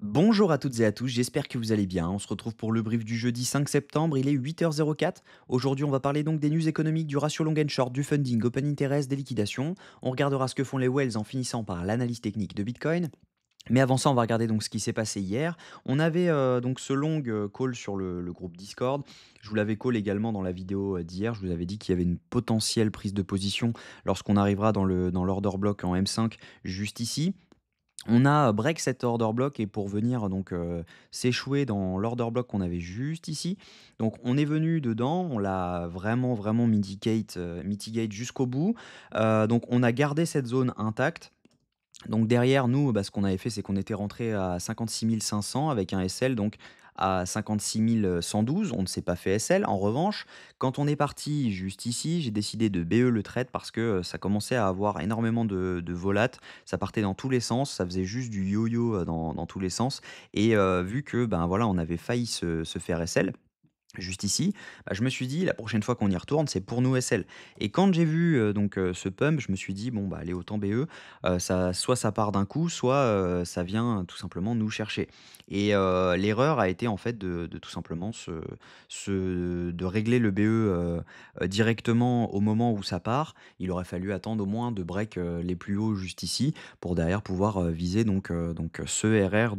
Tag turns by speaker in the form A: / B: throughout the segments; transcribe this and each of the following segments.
A: Bonjour à toutes et à tous, j'espère que vous allez bien. On se retrouve pour le brief du jeudi 5 septembre, il est 8h04. Aujourd'hui, on va parler donc des news économiques, du ratio long and short, du funding, open interest, des liquidations. On regardera ce que font les whales en finissant par l'analyse technique de Bitcoin. Mais avant ça, on va regarder donc ce qui s'est passé hier. On avait donc ce long call sur le groupe Discord. Je vous l'avais call également dans la vidéo d'hier. Je vous avais dit qu'il y avait une potentielle prise de position lorsqu'on arrivera dans l'order block en M5 juste ici. On a break cet order block et pour venir donc s'échouer dans l'order block qu'on avait juste ici. Donc on est venu dedans, on l'a vraiment, vraiment mitigate jusqu'au bout. Donc on a gardé cette zone intacte. Donc derrière nous, bah, ce qu'on avait fait, c'est qu'on était rentré à 56 500 avec un SL, donc à 56 112. On ne s'est pas fait SL. En revanche, quand on est parti juste ici, j'ai décidé de BE le trade parce que ça commençait à avoir énormément de volat. Ça partait dans tous les sens, ça faisait juste du yo-yo dans tous les sens. Et vu que ben voilà, on avait failli se faire SL, juste ici, bah, je me suis dit: «La prochaine fois qu'on y retourne, c'est pour nous SL» et quand j'ai vu, donc ce pump, je me suis dit: «Bon, bah, allez, autant BE, ça soit ça part d'un coup, soit, ça vient tout simplement nous chercher» et l'erreur a été, en fait, de tout simplement de régler le BE, directement au moment où ça part. Il aurait fallu attendre au moins de break, les plus hauts juste ici pour derrière pouvoir, viser donc ce RR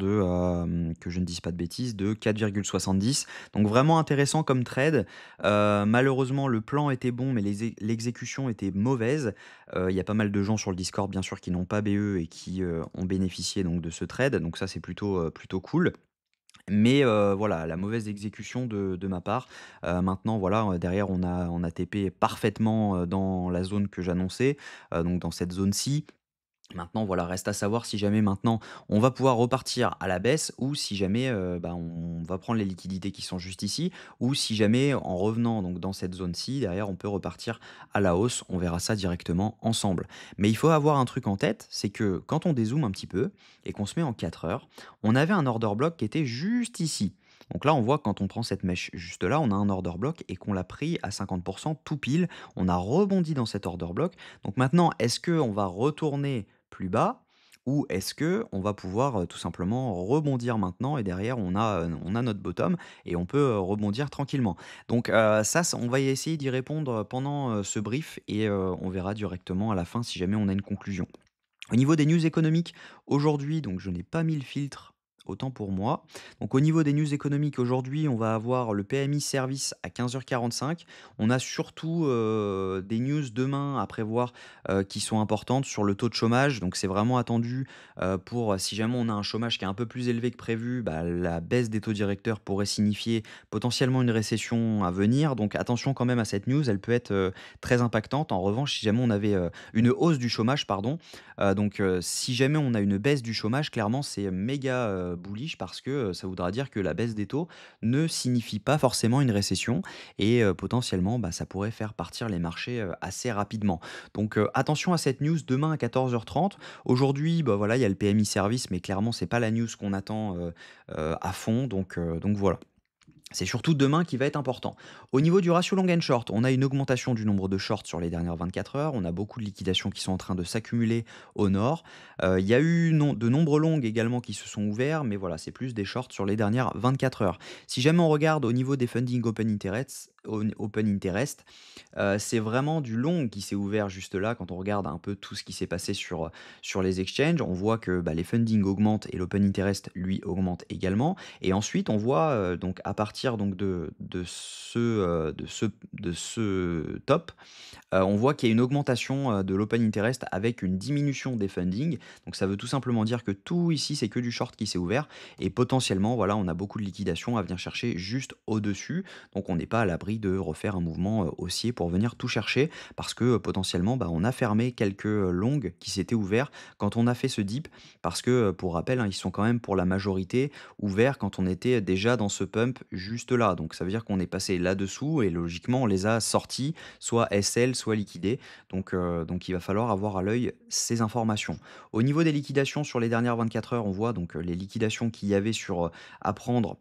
A: que je ne dise pas de bêtises, de 4,70. Donc vraiment intéressant comme trade. Malheureusement, le plan était bon, mais l'exécution était mauvaise. Il y a pas mal de gens sur le Discord, bien sûr, qui n'ont pas BE et qui, ont bénéficié donc de ce trade. Donc ça, c'est plutôt cool. Mais voilà, la mauvaise exécution de ma part. Maintenant, voilà, derrière, on a TP parfaitement, dans la zone que j'annonçais, donc dans cette zone-ci. Maintenant, voilà, reste à savoir si jamais maintenant on va pouvoir repartir à la baisse ou si jamais bah, on va prendre les liquidités qui sont juste ici ou si jamais en revenant donc dans cette zone-ci, derrière on peut repartir à la hausse. On verra ça directement ensemble. Mais il faut avoir un truc en tête, c'est que quand on dézoome un petit peu et qu'on se met en 4 heures, on avait un order block qui était juste ici. Donc là, on voit quand on prend cette mèche juste là, on a un order block et qu'on l'a pris à 50% tout pile. On a rebondi dans cet order block. Donc maintenant, est-ce qu'on va retourner plus bas ou est-ce que on va pouvoir, tout simplement rebondir maintenant et derrière on a notre bottom et on peut, rebondir tranquillement. Donc ça, on va y essayer d'y répondre, pendant, ce brief et on verra directement à la fin si jamais on a une conclusion. Au niveau des news économiques, aujourd'hui, donc je n'ai pas mis le filtre, autant pour moi. Donc au niveau des news économiques, aujourd'hui, on va avoir le PMI service à 15h45. On a surtout des news demain à prévoir qui sont importantes sur le taux de chômage. Donc c'est vraiment attendu pour si jamais on a un chômage qui est un peu plus élevé que prévu, bah, la baisse des taux directeurs pourrait signifier potentiellement une récession à venir. Donc attention quand même à cette news, elle peut être très impactante. En revanche, si jamais on avait une hausse du chômage, pardon, donc si jamais on a une baisse du chômage, clairement, c'est méga, bullish parce que, ça voudra dire que la baisse des taux ne signifie pas forcément une récession et potentiellement, bah, ça pourrait faire partir les marchés, assez rapidement. Donc attention à cette news demain à 14h30. Aujourd'hui, bah, voilà, il y a le PMI service, mais clairement, c'est pas la news qu'on attend, à fond, donc voilà. C'est surtout demain qui va être important. Au niveau du ratio long and short, on a une augmentation du nombre de shorts sur les dernières 24 heures. On a beaucoup de liquidations qui sont en train de s'accumuler au nord. Il y a eu de nombreux longs également qui se sont ouverts, mais voilà, c'est plus des shorts sur les dernières 24 heures. Si jamais on regarde au niveau des funding open interest, c'est vraiment du long qui s'est ouvert juste là. Quand on regarde un peu tout ce qui s'est passé sur les exchanges, on voit que bah, les funding augmentent et l'open interest, lui, augmente également. Et ensuite, on voit donc à partir donc de ce top, on voit qu'il y a une augmentation, de l'open interest avec une diminution des funding. Donc ça veut tout simplement dire que tout ici, c'est que du short qui s'est ouvert et potentiellement, voilà, on a beaucoup de liquidations à venir chercher juste au-dessus. Donc on n'est pas à l'abri de refaire un mouvement, haussier pour venir tout chercher parce que, potentiellement, bah, on a fermé quelques, longues qui s'étaient ouverts quand on a fait ce dip parce que, pour rappel, hein, ils sont quand même pour la majorité ouverts quand on était déjà dans ce pump juste là. Donc ça veut dire qu'on est passé là-dessous et logiquement, on les a sortis soit SL, soit liquidé. Donc il va falloir avoir à l'œil ces informations. Au niveau des liquidations sur les dernières 24 heures, on voit donc les liquidations qu'il y avait à prendre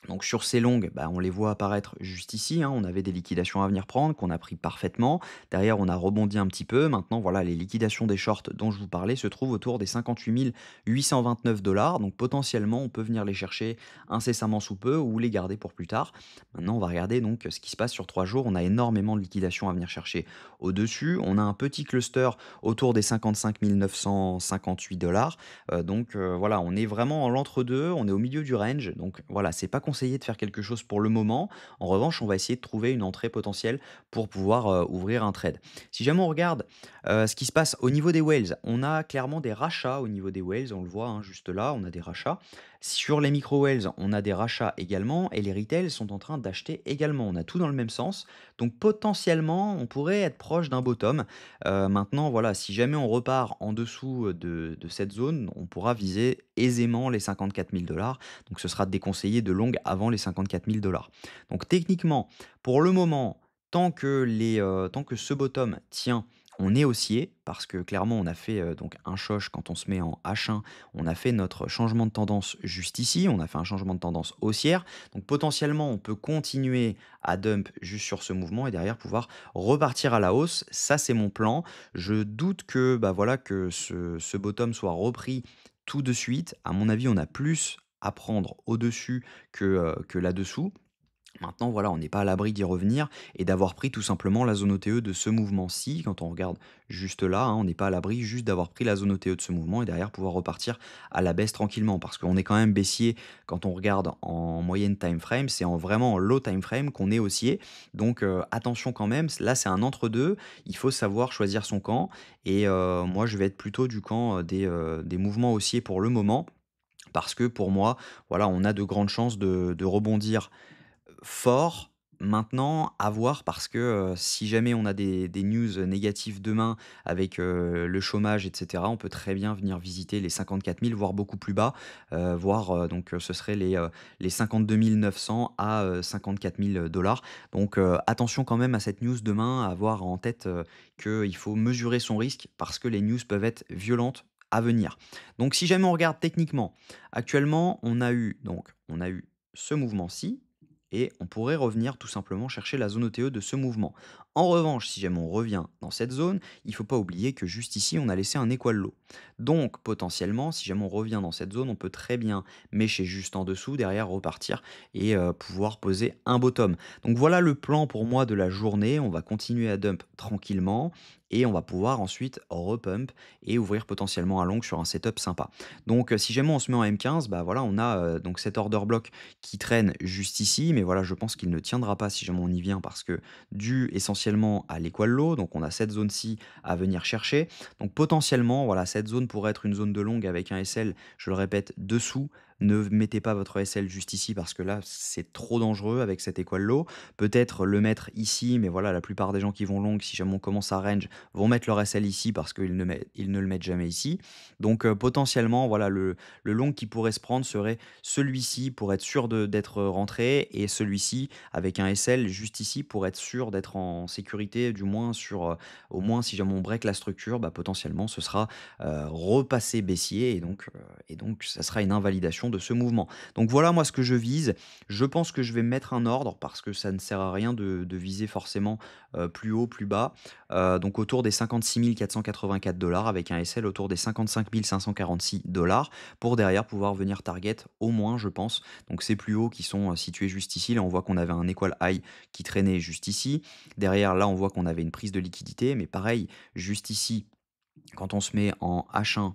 A: Donc sur ces longues, bah, on les voit apparaître juste ici, hein. On avait des liquidations à venir prendre qu'on a pris parfaitement. Derrière, on a rebondi un petit peu. Maintenant, voilà, les liquidations des shorts dont je vous parlais se trouvent autour des 58 829 dollars. Donc potentiellement, on peut venir les chercher incessamment sous peu ou les garder pour plus tard. Maintenant, on va regarder donc ce qui se passe sur 3 jours. On a énormément de liquidations à venir chercher au-dessus. On a un petit cluster autour des 55 958 dollars. Voilà, on est vraiment en l'entre-deux, on est au milieu du range. Donc voilà, c'est pas conseillé de faire quelque chose pour le moment. En revanche, on va essayer de trouver une entrée potentielle pour pouvoir ouvrir un trade. Si jamais on regarde ce qui se passe au niveau des whales, on a clairement des rachats au niveau des whales, on le voit hein, juste là, on a des rachats. Sur les micro whales, on a des rachats également et les retails sont en train d'acheter également. On a tout dans le même sens. Donc potentiellement, on pourrait être proche d'un bottom. Maintenant, voilà, si jamais on repart en dessous de cette zone, on pourra viser aisément les 54 000 dollars. Donc ce sera déconseillé de long avant les 54 000 dollars. Donc techniquement, pour le moment, tant que ce bottom tient, on est haussier parce que clairement on a fait donc un choche quand on se met en H1, on a fait notre changement de tendance juste ici, on a fait un changement de tendance haussière. Donc potentiellement on peut continuer à dump juste sur ce mouvement et derrière pouvoir repartir à la hausse. Ça c'est mon plan. Je doute que bah voilà que ce bottom soit repris tout de suite. À mon avis, on a plus à prendre au-dessus que là-dessous. Maintenant, voilà, on n'est pas à l'abri d'y revenir et d'avoir pris tout simplement la zone OTE de ce mouvement-ci. Quand on regarde juste là, hein, on n'est pas à l'abri juste d'avoir pris la zone OTE de ce mouvement et derrière pouvoir repartir à la baisse tranquillement. Parce qu'on est quand même baissier quand on regarde en moyenne time frame, c'est vraiment en low time frame qu'on est haussier. Donc attention quand même, là c'est un entre-deux, il faut savoir choisir son camp. Et moi je vais être plutôt du camp des mouvements haussiers pour le moment. Parce que pour moi, voilà, on a de grandes chances de rebondir fort. Maintenant, à voir parce que, si jamais on a des news négatives demain avec, le chômage et cetera, on peut très bien venir visiter les 54 000 voire beaucoup plus bas, voire, ce serait les 52 900 à, 54 000 dollars. Donc, attention quand même à cette news demain, à avoir en tête, qu'il faut mesurer son risque parce que les news peuvent être violentes à venir. Donc si jamais on regarde techniquement, actuellement on a eu ce mouvement-ci, et on pourrait revenir tout simplement chercher la zone OTE de ce mouvement. En revanche, si jamais on revient dans cette zone, il ne faut pas oublier que juste ici, on a laissé un équal low. Donc potentiellement, si jamais on revient dans cette zone, on peut très bien mécher juste en dessous, derrière repartir et pouvoir poser un bottom. Donc voilà le plan pour moi de la journée. On va continuer à dump tranquillement et on va pouvoir ensuite repump et ouvrir potentiellement un long sur un setup sympa. Donc si jamais on se met en M15, bah voilà, on a donc cet order block qui traîne juste ici, mais voilà, je pense qu'il ne tiendra pas si jamais on y vient parce que dû essentiellement à l'équal low, donc on a cette zone-ci à venir chercher. Donc potentiellement, voilà, cette zone pourrait être une zone de longue avec un SL, je le répète, dessous. Ne mettez pas votre SL juste ici parce que là, c'est trop dangereux avec cet équal low. Peut-être le mettre ici, mais voilà, la plupart des gens qui vont long, si jamais on commence à range, vont mettre leur SL ici parce ils ne le mettent jamais ici. Donc potentiellement, voilà, le long qui pourrait se prendre serait celui-ci pour être sûr d'être rentré et celui-ci avec un SL juste ici pour être sûr d'être en sécurité, du moins au moins si jamais on break la structure, bah, potentiellement ce sera repassé baissier et donc ça sera une invalidation de ce mouvement. Donc voilà moi ce que je vise. Je pense que je vais mettre un ordre parce que ça ne sert à rien de viser forcément plus haut, plus bas. Donc autour des 56 484 dollars avec un SL autour des 55 546 dollars pour derrière pouvoir venir target au moins, je pense. Donc ces plus hauts qui sont situés juste ici. Là, on voit qu'on avait un equal high qui traînait juste ici. Derrière, là, on voit qu'on avait une prise de liquidité. Mais pareil, juste ici, quand on se met en H1,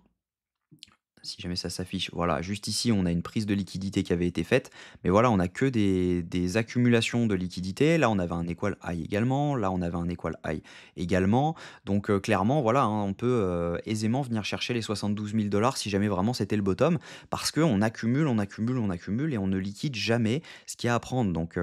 A: si jamais ça s'affiche, voilà, juste ici, on a une prise de liquidité qui avait été faite, mais voilà, on a que des accumulations de liquidité. Là, on avait un equal high également, là, on avait un equal high également. Donc, clairement, voilà, hein, on peut aisément venir chercher les 72 000 dollars si jamais vraiment c'était le bottom, parce qu'on accumule, on accumule, on accumule et on ne liquide jamais ce qu'il y a à prendre. Donc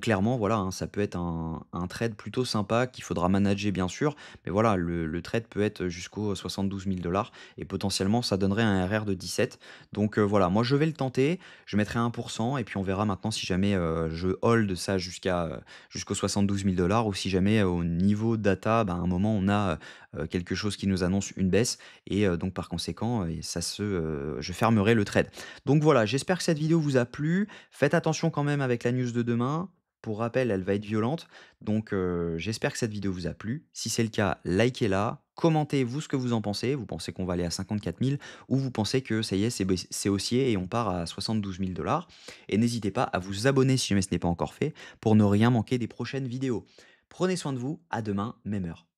A: clairement, voilà, hein, ça peut être un trade plutôt sympa qu'il faudra manager, bien sûr, mais voilà, le trade peut être jusqu'aux 72 000 dollars et potentiellement, ça donnerait un horaire de 17. Donc voilà, moi je vais le tenter, je mettrai 1% et puis on verra maintenant si jamais, je hold ça jusqu'aux 72 000 ou si jamais, au niveau data, ben, à un moment on a, quelque chose qui nous annonce une baisse et donc par conséquent, je fermerai le trade. Donc voilà, j'espère que cette vidéo vous a plu. Faites attention quand même avec la news de demain. Pour rappel, elle va être violente, donc j'espère que cette vidéo vous a plu. Si c'est le cas, likez-la, commentez-vous ce que vous en pensez. Vous pensez qu'on va aller à 54 000 ou vous pensez que ça y est, c'est haussier et on part à 72 000 et n'hésitez pas à vous abonner si jamais ce n'est pas encore fait pour ne rien manquer des prochaines vidéos. Prenez soin de vous, à demain, même heure.